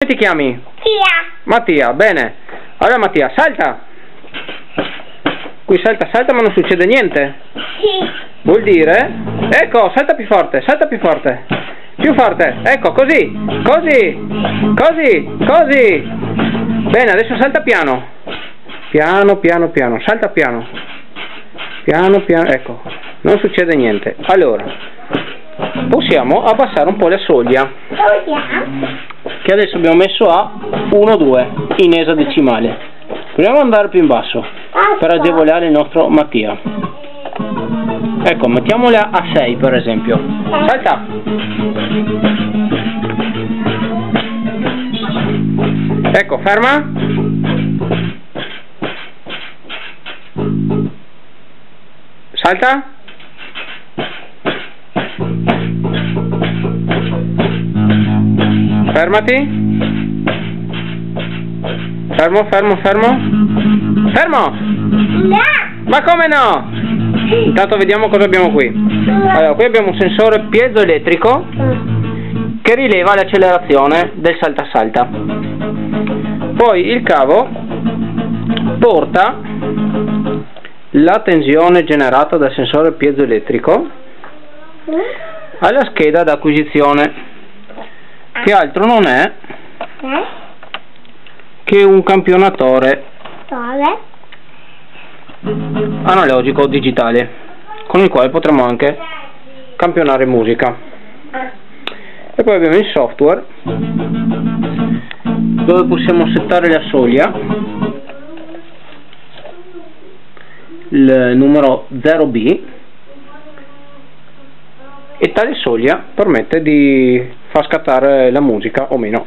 Come ti chiami? Mattia. Mattia, bene. Allora Mattia, salta. Qui salta, salta ma non succede niente. Sì. Vuol dire? Ecco, salta più forte, salta più forte. Più forte, ecco, così. Così. Così. Così. Bene, adesso salta piano. Piano, piano, piano. Salta piano. Piano, piano, ecco. Non succede niente. Allora, possiamo abbassare un po' la soglia, che adesso abbiamo messo a 1-2 in esadecimale. Proviamo ad andare più in basso per agevolare il nostro Mattia. Ecco, mettiamola a 6 per esempio. Salta! Ecco, ferma. Salta. Fermati. Fermo, fermo, fermo. Fermo! No. Ma come no? Intanto vediamo cosa abbiamo qui. Allora, qui abbiamo un sensore piezoelettrico che rileva l'accelerazione del salta-salta. Poi il cavo porta la tensione generata dal sensore piezoelettrico alla scheda d'acquisizione, che altro non è che un campionatore analogico digitale con il quale potremo anche campionare musica. E poi abbiamo il software dove possiamo settare la soglia, il numero 0B, e tale soglia permette di far scattare la musica o meno.